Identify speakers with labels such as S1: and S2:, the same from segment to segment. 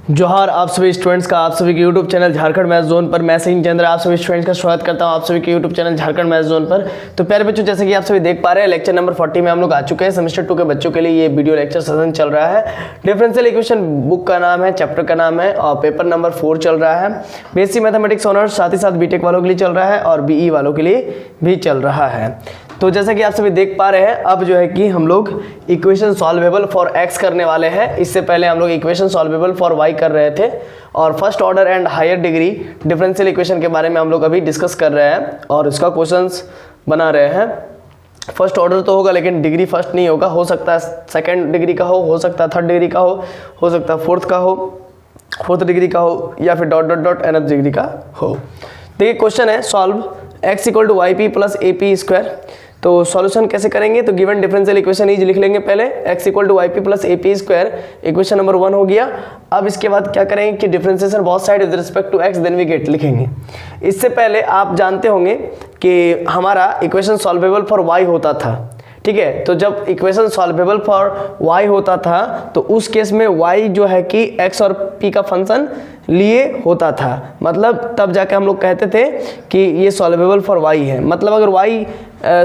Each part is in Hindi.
S1: जोहार आप सभी स्टूडेंट्स का आप सभी के YouTube channel Jharkhand math zone पर मैं सचिन चंद्र आप सभी स्टूडेंट्स का स्वागत करता हूं आप सभी के YouTube channel Jharkhand math zone पर। तो प्यारे बच्चों, जैसे कि आप सभी देख पा रहे हैं, लेक्चर नंबर 40 में हम लोग आ चुके हैं। सेमेस्टर 2 के बच्चों के लिए ये वीडियो लेक्चर सेशन चल रहा है। डिफरेंशियल इक्वेशन बुक का नाम है, चैप्टर का नाम है और पेपर नंबर 4 चल रहा है। बीएससी मैथमेटिक्स ऑनर्स साथ ही साथ बीटेक वालों के लिए चल रहा है और बीई वालों के लिए भी चल रहा है। तो जैसा कि आप सभी देख पा रहे हैं, अब जो है कि हम लोग इक्वेशन सॉल्वेबल फॉर एक्स करने वाले हैं। इससे पहले हम लोग इक्वेशन सॉल्वेबल फॉर वाई कर रहे थे और first order and higher degree differential equation के बारे में हम लोग अभी डिस्कस कर रहे हैं और इसका क्वेश्चंस बना रहे हैं। फर्स्ट ऑर्डर तो होगा लेकिन डिग्री फर्स्ट नहीं होगा, हो सकता है सेकेंड डिग्री का हो सकता है थर्ड डिग्री का हो सकता है फोर्थ का हो, फोर्थ डिग्री का हो या फिर dot dot dot nth degree का हो। देखिए क्वेश्चन है, solve x equal to Y P plus A P square. तो सॉल्यूशन कैसे करेंगे? तो गिवन डिफरेंशियल इक्वेशन इज लिख लेंगे पहले, x equal to Y P plus A P square, equation number 1 हो गया। अब इसके बाद क्या करेंगे कि differentiation both side with respect to x then we get लिखेंगे। इससे पहले आप जानते होंगे कि हमारा इक्वेशन सॉल्वेबल फॉर y होता था, ठीक है। तो जब इक्वेशन सॉल्वेबल फॉर y होता था तो उस केस में y जो है कि x और p का फंक्शन लिए होता था, मतलब तब जाके हम लोग कहते थे कि ये सॉल्वेबल फॉर y है। मतलब अगर y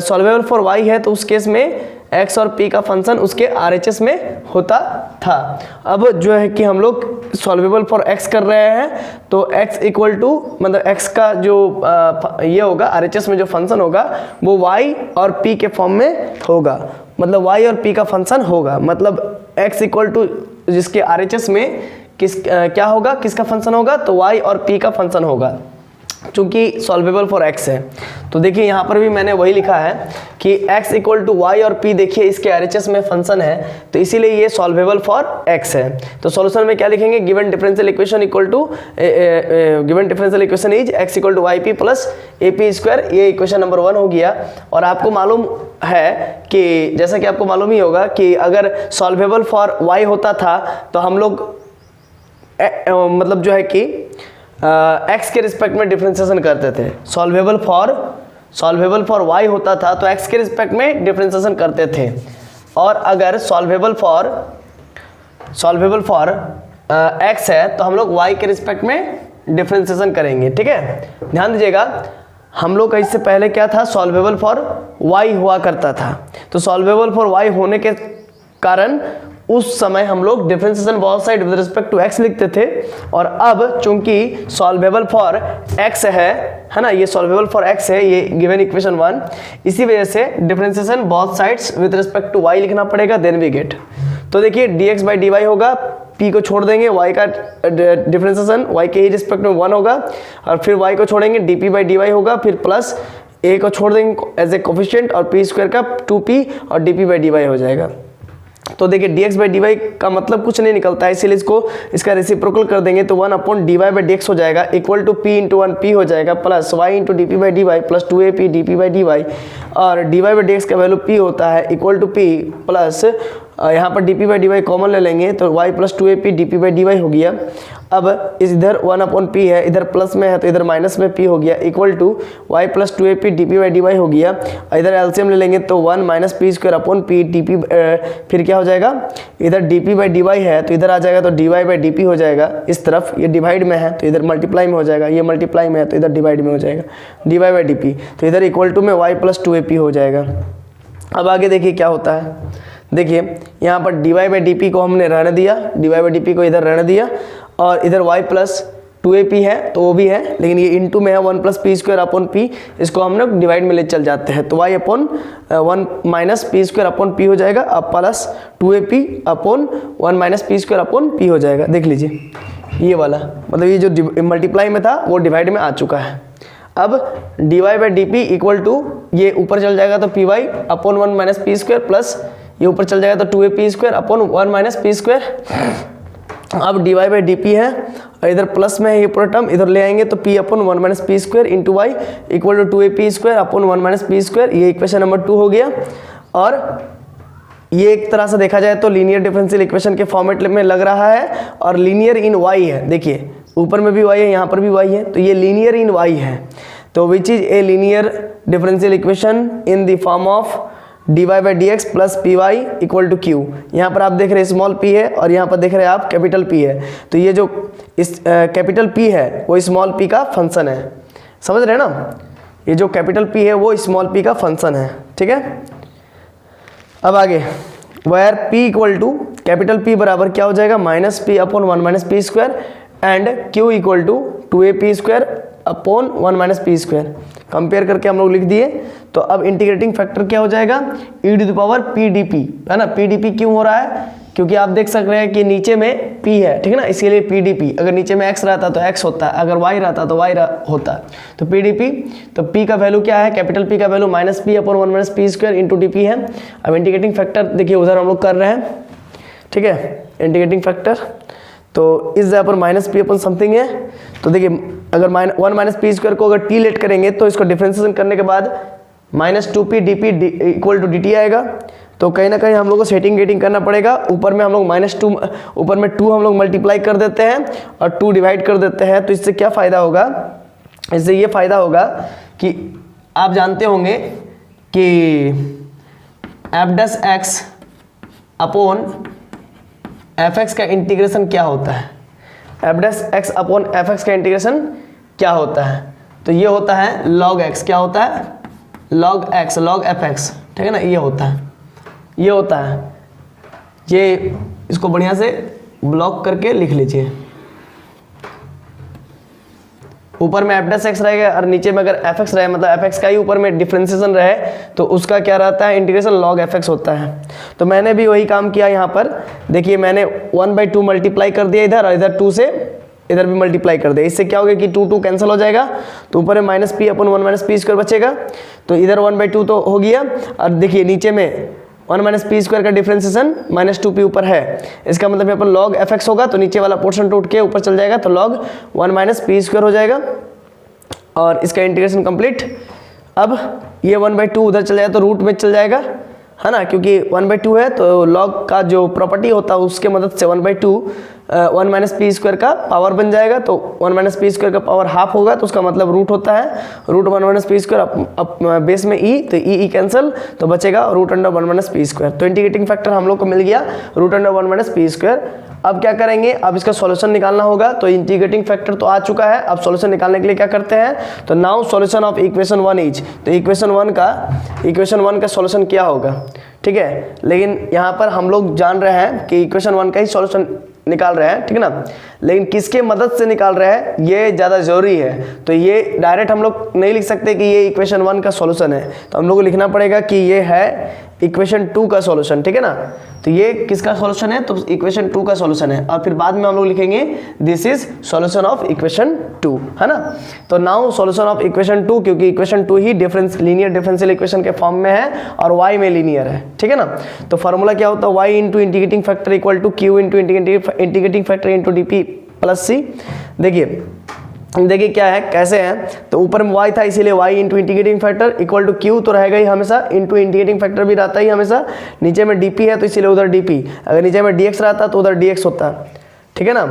S1: सॉल्वेबल फॉर y है तो उस केस में x और p का फंक्शन उसके RHS में होता था। अब जो है कि हम लोग सॉल्वेबल फॉर x कर रहे हैं तो x इक्वल टू मतलब x का जो ये होगा RHS में जो फंक्शन होगा वो y और p के फॉर्म में होगा, मतलब y और p का फंक्शन होगा। मतलब x इक्वल टू जिसके RHS में क्या होगा, किसका फंक्शन होगा, तो y और p का फंक्शन होगा चूंकि सॉल्वेबल फॉर x है। तो देखिए यहाँ पर भी मैंने वही लिखा है कि x इक्वल टू वाई और p, देखिए इसके RHS में फंक्शन है तो इसीलिए ये सॉल्वेबल फॉर x है। तो सॉल्यूशन में क्या लिखेंगे, given differential equation equal to given differential equation is x equal to Y P plus A P square, ये इक्वेशन नंबर 1 हो गया। और आपको मालूम है कि जैसा कि आपको मालूम ही होगा कि अगर सॉल्वेबल फॉर y होता था तो हम लोग मतलब जो है कि x के रिस्पेक्ट में डिफरेंशिएशन करते थे। सॉल्वेबल फॉर y होता था तो x के रिस्पेक्ट में डिफरेंशिएशन करते थे, और अगर सॉल्वेबल फॉर x है तो हम लोग y के रिस्पेक्ट में डिफरेंशिएशन करेंगे, ठीक है। ध्यान दीजिएगा, हम लोग का इससे पहले क्या था, सॉल्वेबल फॉर y हुआ करता था। तो सॉल्वेबल फॉर y होने के कारण उस समय हम लोग differentiation both side with respect to x लिखते थे, और अब चूंकि सॉल्वेबल फॉर x है ना, ये सॉल्वेबल फॉर x है, ये गिवन इक्वेशन 1, इसी वजह से differentiation both sides with respect to y लिखना पड़ेगा, देन वी गेट। तो देखिए dx बाई dy होगा, p को छोड़ देंगे, y का डिफरेंशिएशन y के ही रिस्पेक्ट में 1 होगा, और फिर y को छोड़ेंगे dp बाई dy होगा, फिर प्लस a को छोड़ देंगे एज ए कोफिशिएंट और p स्क्वायर का 2p और dp बाई dy हो जाएगा। तो देखिए dx बाई dy का मतलब कुछ नहीं निकलता है, इसीलिए इसका रेसिप्रोकल कर देंगे तो 1 अपॉन dy बाई dx हो जाएगा equal to p into 1p हो जाएगा plus y into dp by dy plus 2ap dp by dy, और dy बाई dx का वैल्यू p होता है इक्वल टू p प्लस यहाँ पर dp बाई dy कॉमन ले लेंगे तो y plus 2ap dp by dy हो गया। अब इधर 1 अपॉन p है, इधर प्लस में है तो इधर माइनस में p हो गया equal to y plus 2ap dp by dy हो गया। इधर एलसीएम ले लेंगे तो 1 minus p square upon p dp, फिर क्या हो जाएगा, इधर dp बाई dy है तो इधर आ जाएगा तो dy बाई dp हो जाएगा। इस तरफ ये डिवाइड में है तो इधर मल्टीप्लाई में हो जाएगा, ये मल्टीप्लाई में है तो इधर डिवाइड में हो जाएगा dy बाई dp, तो इधर इक्वल टू में y प्लस 2ap हो जाएगा। अब आगे देखिए क्या होता है, देखिए यहाँ पर dy बाई dp को हमने रहने दिया, dy बाई dp को इधर रहने दिया, और इधर y प्लस 2ap है तो वो भी है, लेकिन ये इंटू में है 1 plus P square upon p, इसको हम लोग डिवाइड में ले चल जाते हैं तो y upon 1 minus p square upon p हो जाएगा, अब plus 2ap upon 1 minus p square upon p हो जाएगा। देख लीजिए ये वाला, मतलब ये जो मल्टीप्लाई में था वो डिवाइड में आ चुका है। अब dy by dp equal to ये ऊपर चल जाएगा तो py upon 1 minus p square plus ये ऊपर चल जाएगा तो 2ap square upon 1 minus p square. अब dy बाई dp है और इधर प्लस में है ये पूरा टर्म, इधर ले आएंगे तो p upon 1 minus p square into y equal to 2ap square upon 1 minus p square, ये इक्वेशन नंबर 2 हो गया। और ये एक तरह से देखा जाए तो लीनियर डिफरेंशियल इक्वेशन के फॉर्मेट में लग रहा है, और लीनियर इन y है, देखिए ऊपर में भी y है यहाँ पर भी y है, तो ये लीनियर इन y है। तो which is a linear differential equation in the form of d y by d x plus p y equal to q. यहाँ पर आप देख रहे हैं स्मॉल पी है और यहाँ पर देख रहे हैं आप कैपिटल पी है। तो ये जो इस कैपिटल पी है वो स्मॉल पी का फंक्शन है, समझ रहे हैं ना। ये जो कैपिटल पी है वो स्मॉल पी का फंक्शन है, ठीक है। अब आगे where p equal to capital p बराबर क्या हो जाएगा, minus p upon 1 minus p square and q equal to 2a p square upon 1 minus p square. Compare करके हम लोग लिख दिए। तो अब इंटीग्रेटिंग फैक्टर क्या हो जाएगा, e to the power p d p, है ना। पी डी पी क्यों हो रहा है, क्योंकि आप देख सक रहे हैं कि नीचे में p है, ठीक है ना, इसीलिए पी डी पी। अगर नीचे में x रहता तो x होता है, अगर y रहता तो y होता है। तो पी डी पी, तो p का वैल्यू क्या है, कैपिटल P का value minus p upon 1 minus p square into d p है। अब इंटीग्रेटिंग फैक्टर देखिए उधर हम लोग कर रहे हैं, ठीक है, इंटीग्रेटिंग फैक्टर। तो इस जगह पर माइनस पी अपन समथिंग है। तो देखिए अगर 1 माइनस पी स्क्वायर को अगर टी लेट करेंगे तो इसको डिफ्रेंशिएशन करने के बाद minus 2p d p equal to d t आएगा। तो कहीं ना कहीं हम लोग को सेटिंग गेटिंग करना पड़ेगा। ऊपर में हम लोग -2 ऊपर में 2 हम लोग मल्टीप्लाई कर देते हैं और 2 डिवाइड कर देते हैं। तो इससे क्या फ़ायदा होगा, इससे ये फ़ायदा होगा कि आप जानते होंगे कि एफ डस एक्स अपॉन एफ एक्स का इंटीग्रेशन क्या होता है, एफ डस एक्स अपॉन एफ एक्स का इंटीग्रेशन क्या होता है। तो ये होता है लॉग एक्स, क्या होता है, log x, log F x, ठीक है ना, ये होता है, ये होता है। ये इसको बढ़िया से ब्लॉक करके लिख लीजिए। ऊपर में एफ डस एक्स रहेगा और नीचे में अगर एफ एक्स रहे, मतलब एफ एक्स का ही ऊपर में डिफ्रेंसिएशन रहे तो उसका क्या रहता है, इंटीग्रेशन लॉग एफ एक्स होता है। तो मैंने भी वही काम किया यहाँ पर। देखिए मैंने 1/2 मल्टीप्लाई कर दिया इधर और इधर 2 से इधर भी मल्टीप्लाई कर दिया। इससे क्या होगा कि 2 कैंसिल हो जाएगा। तो ऊपर में minus p upon 1 minus p square बचेगा। तो इधर 1/2 तो हो गया और देखिए नीचे में 1 माइनस पी स्क्वायर का डिफ्रेंसिएशन -2p ऊपर है। इसका मतलब यहाँ पर लॉग एफ एक्स होगा तो नीचे वाला पोर्शन टूट के ऊपर चल जाएगा तो लॉग 1 माइनस पी स्क्वायर हो जाएगा और इसका इंटीग्रेशन कंप्लीट। अब ये 1/2 उधर चल जाएगा तो रूट में चल जाएगा, है ना, क्योंकि 1/2 है तो लॉग का जो प्रॉपर्टी होता है उसके मदद से 1/2 1 माइनस पी स्क्वायर का पावर बन जाएगा। तो 1 माइनस पी स्क्वायर का पावर हाफ होगा तो उसका मतलब रूट होता है root 1 minus p square base में ई, तो ई कैंसिल तो बचेगा root under 1 minus p square. तो इंटीग्रेटिंग फैक्टर हम लोग को मिल गया root under 1 minus p square. अब क्या करेंगे, अब इसका सॉल्यूशन निकालना होगा। तो इंटीग्रेटिंग फैक्टर तो आ चुका है, अब सॉल्यूशन निकालने के लिए क्या करते हैं, तो now solution of equation 1 is, तो इक्वेशन 1 का सॉल्यूशन क्या होगा, ठीक है। लेकिन यहाँ पर हम लोग जान रहे हैं कि इक्वेशन 1 का ही सॉल्यूशन निकाल रहे हैं, ठीक है ना, लेकिन किसके मदद से निकाल रहे हैं ये ज़्यादा जरूरी है। तो ये डायरेक्ट हम लोग नहीं लिख सकते कि ये इक्वेशन 1 का सॉल्यूशन है, तो हम लोग को लिखना पड़ेगा कि ये है इक्वेशन 2 का सॉल्यूशन, ठीक है ना। तो ये किसका सॉल्यूशन है, तो इक्वेशन 2 का सॉल्यूशन है और फिर बाद में हम लोग लिखेंगे this is solution of equation 2, है ना। तो नाउ सॉल्यूशन ऑफ इक्वेशन 2, क्योंकि इक्वेशन 2 ही लीनियर डिफरेंशियल इक्वेशन के फॉर्म में है और y में लीनियर है, ठीक है ना। तो फार्मूला क्या होता है, y into integrating factor equal to q into integrating factor into d p plus c. देखिए क्या है, कैसे है, तो ऊपर में y था इसीलिए y into integrating factor equal to q तो रहेगा ही हमेशा, इंटू इंटीग्रेटिंग फैक्टर भी रहता ही हमेशा। नीचे में dp है तो इसीलिए उधर dp, अगर नीचे में dx रहता तो उधर dx होता, ठीक है ना,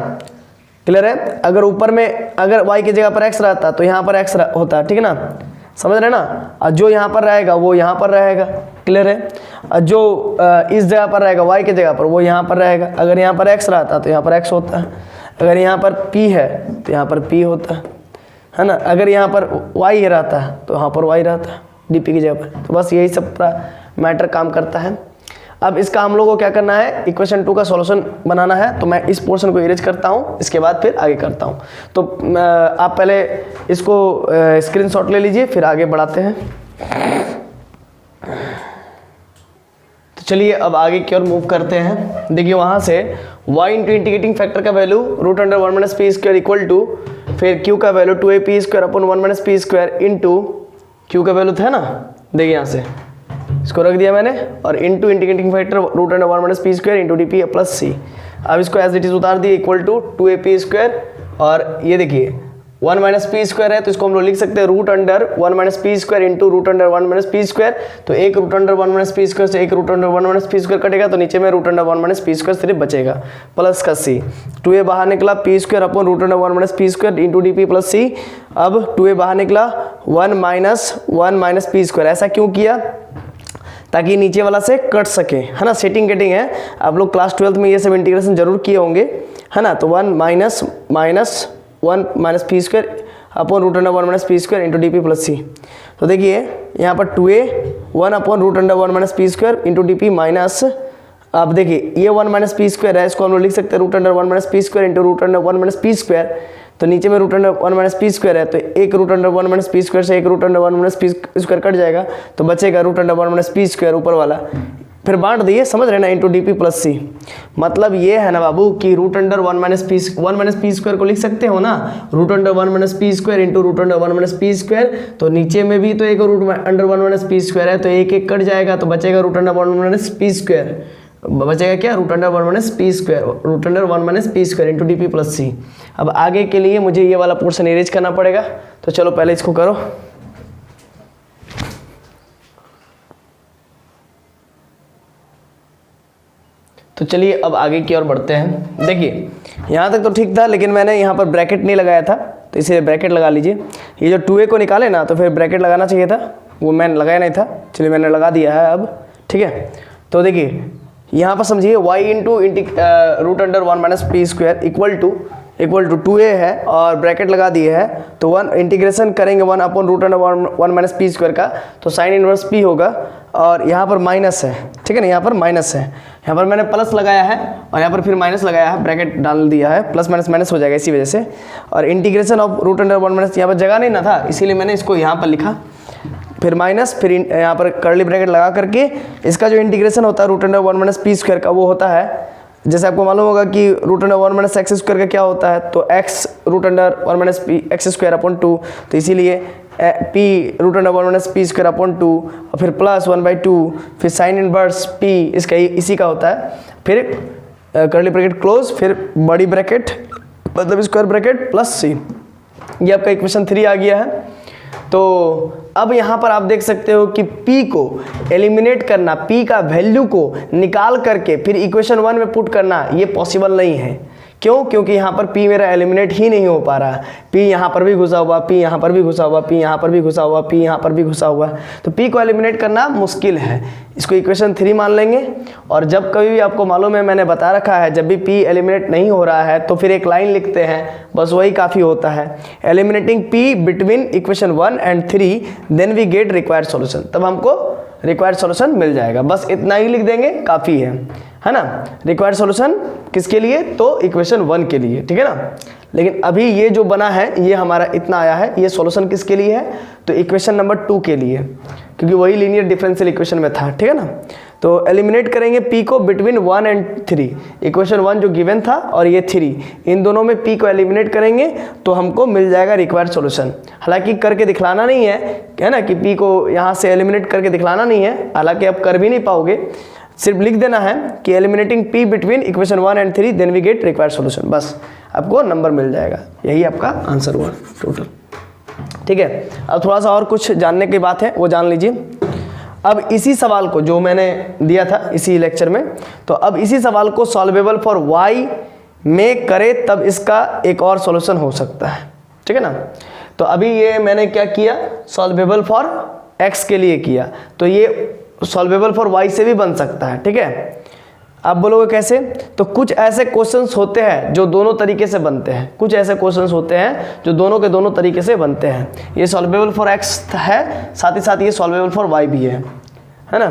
S1: क्लियर है। अगर ऊपर में अगर y की जगह पर x रहता तो यहाँ पर x होता, ठीक है ना, समझ रहे ना। और जो यहाँ पर रहेगा वो यहाँ पर रहेगा, क्लियर है। और जो इस जगह पर रहेगा y की जगह पर वो यहाँ पर रहेगा। अगर यहाँ पर x रहता तो यहाँ पर x होता है, अगर यहाँ पर p है तो यहाँ पर p होता है ना। अगर यहाँ पर y रहता है तो यहाँ पर y रहता है dp की जगह पर। तो बस यही सब पूरा मैटर काम करता है। अब इसका हम लोग को क्या करना है, इक्वेशन 2 का सॉल्यूशन बनाना है। तो मैं इस पोर्शन को इरेज करता हूँ, इसके बाद फिर आगे करता हूँ। तो आप पहले इसको स्क्रीनशॉट ले लीजिए फिर आगे बढ़ाते हैं। तो चलिए अब आगे की ओर मूव करते हैं। देखिए वहाँ से y इंटू इंटीग्रेटिंग फैक्टर का value root under 1 minus p square equal to फिर q का value 2a p square upon 1 minus p square into q का वैल्यू था ना, देखिए यहाँ से इसको रख दिया मैंने और into integrating factor root under 1 minus p square into d p plus सी। अब इसको एज इट इज उतार दिए equal to 2a p square और ये देखिए 1 माइनस पी स्क्वायर है तो इसको हम लोग लिख सकते हैं root under 1 minus p square into root under 1 minus p square. तो एक root under 1 minus p square से एक root under 1 minus p square कटेगा तो नीचे में root under 1 minus p square सिर्फ बचेगा प्लस का सी। 2a बाहर निकला p square upon root under 1 minus p square into d p plus सी। अब 2a बाहर निकला 1 माइनस पी स्क्वायर। ऐसा क्यों किया, ताकि नीचे वाला से कट सके, है ना। सेटिंग गेटिंग है, आप लोग क्लास 12th में ये सब इंटीग्रेशन जरूर किए होंगे, है ना। तो 1 minus 1 minus p square upon root under 1 minus p square into d p plus सी। तो देखिए यहाँ पर 2a 1 upon root under 1 minus p square into d P minus, आप देखिए ये 1 माइनस पी स्क्वायर है, इसको हम लोग लिख सकते हैं root under 1 minus p square into root under 1 minus p square. तो नीचे में root under 1 minus p square है, तो एक root under 1 minus p square से एक root under 1 minus p square cut जाएगा, तो बचेगा root under 1 minus p square ऊपर वाला, फिर बांट दिए, समझ रहे ना, into d p plus c. मतलब ये है ना बाबू कि root under 1 minus p square को लिख सकते हो ना, root under 1 minus p square into root under 1 minus p square. तो नीचे में भी तो एक root under 1 minus p square है, तो एक एक कट जाएगा, तो बचेगा root under 1 minus p square, बचेगा क्या, root under 1 minus p square, root under 1 minus p square into d p plus सी। अब आगे के लिए मुझे ये वाला पोर्शन इरेज करना पड़ेगा, तो चलो पहले इसको करो। तो चलिए अब आगे की ओर बढ़ते हैं। देखिए यहाँ तक तो ठीक था, लेकिन मैंने यहाँ पर ब्रैकेट नहीं लगाया था, तो इसीलिए ब्रैकेट लगा लीजिए। ये जो 2a को निकाले ना, तो फिर ब्रैकेट लगाना चाहिए था, वो मैंने लगाया नहीं था, चलिए मैंने लगा दिया है अब, ठीक है। तो देखिए यहाँ पर समझिए y into root under 1 minus p square equal to 2a है, और ब्रैकेट लगा दिए है, तो 1 इंटीग्रेशन करेंगे 1 upon root under 1 minus p square का, तो साइन इनवर्स p होगा, और यहाँ पर माइनस है, ठीक है ना, यहाँ पर माइनस है, यहाँ पर मैंने प्लस लगाया है और यहाँ पर फिर माइनस लगाया है, ब्रैकेट डाल दिया है, प्लस माइनस माइनस हो जाएगा इसी वजह से। और integration of root under 1 minus, यहाँ पर जगह नहीं ना था, इसीलिए मैंने इसको यहाँ पर लिखा, फिर माइनस, फिर यहाँ पर कर्ली ब्रैकेट लगा करके इसका जो इंटीग्रेशन होता है root under 1 minus p square का, वो होता है, जैसे आपको मालूम होगा कि root under 1 minus x square का क्या होता है, तो x root under 1 minus p x square upon 2, तो इसीलिए p root under 1 minus p square upon 2, और फिर प्लस 1/2, फिर साइन इनवर्स p इसका इसी का होता है, फिर कर्ली ब्रैकेट क्लोज, फिर बड़ी ब्रैकेट मतलब स्क्वायर ब्रैकेट प्लस c। ये आपका इक्वेशन 3 आ गया है। तो अब यहाँ पर आप देख सकते हो कि p को एलिमिनेट करना, p का वैल्यू को निकाल करके फिर इक्वेशन 1 में पुट करना, ये पॉसिबल नहीं है। क्यों? क्योंकि यहाँ पर p मेरा एलिमिनेट ही नहीं हो पा रहा, p यहाँ पर भी घुसा हुआ, p यहाँ पर भी घुसा हुआ, p यहाँ पर भी घुसा हुआ, p यहाँ पर भी घुसा हुआ, तो p को एलिमिनेट करना मुश्किल है। इसको इक्वेशन 3 मान लेंगे, और जब कभी भी आपको मालूम है, मैंने बता रखा है, जब भी p एलिमिनेट नहीं हो रहा है तो फिर एक लाइन लिखते हैं, बस वही काफ़ी होता है, eliminating p between equation 1 and 3 then we get required solution, तब हमको रिक्वायर्ड सॉल्यूशन मिल जाएगा। बस इतना ही लिख देंगे, काफ़ी है ना। रिक्वायर्ड सॉल्यूशन किसके लिए? तो इक्वेशन 1 के लिए, ठीक है ना। लेकिन अभी ये जो बना है, ये हमारा इतना आया है, ये सॉल्यूशन किसके लिए है? तो इक्वेशन नंबर 2 के लिए, क्योंकि वही लीनियर डिफरेंशियल इक्वेशन में था, ठीक है ना। तो एलिमिनेट करेंगे p को बिटवीन 1 एंड 3, इक्वेशन 1 जो गिवन था और ये 3, इन दोनों में p को एलिमिनेट करेंगे तो हमको मिल जाएगा रिक्वायर्ड सॉल्यूशन। हालांकि करके दिखलाना नहीं है ना, कि p को यहाँ से एलिमिनेट करके दिखलाना नहीं है, हालांकि आप कर भी नहीं पाओगे, सिर्फ लिख देना है कि eliminating p between equation 1 and 3 then we get required solution, बस आपको नंबर मिल जाएगा। यही आपका आंसर हुआ टोटल, ठीक है। अब थोड़ा सा और कुछ जानने की बात है, वो जान लीजिए। अब इसी सवाल को जो मैंने दिया था इसी लेक्चर में, तो अब इसी सवाल को सॉल्वेबल फॉर y में करे तब इसका एक और सॉल्यूशन हो सकता है, ठीक है ना। तो अभी ये मैंने क्या किया, सॉल्वेबल फॉर x के लिए किया, तो ये सॉल्वेबल फॉर y से भी बन सकता है, ठीक है। आप बोलोगे कैसे? तो कुछ ऐसे क्वेश्चंस होते हैं जो दोनों तरीके से बनते हैं, कुछ ऐसे क्वेश्चंस होते हैं जो दोनों के दोनों तरीके से बनते हैं। ये सॉल्वेबल फॉर x है, साथ ही साथ ये सॉल्वेबल फॉर y भी है ना।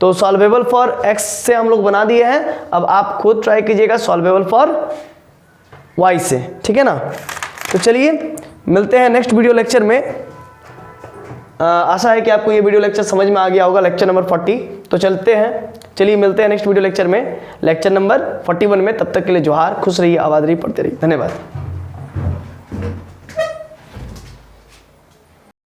S1: तो सॉल्वेबल फॉर x से हम लोग बना दिए हैं, अब आप खुद ट्राई कीजिएगा सॉल्वेबल फॉर y से, ठीक है ना। तो चलिए मिलते हैं नेक्स्ट वीडियो लेक्चर में। आशा है कि आपको ये वीडियो लेक्चर समझ में आ गया होगा, लेक्चर नंबर 40। तो चलते हैं, चलिए मिलते हैं नेक्स्ट वीडियो लेक्चर में, लेक्चर नंबर 41 में। तब तक के लिए जोहार, खुश रहिए, आबाद रहिए, पढ़ते रहिए, धन्यवाद।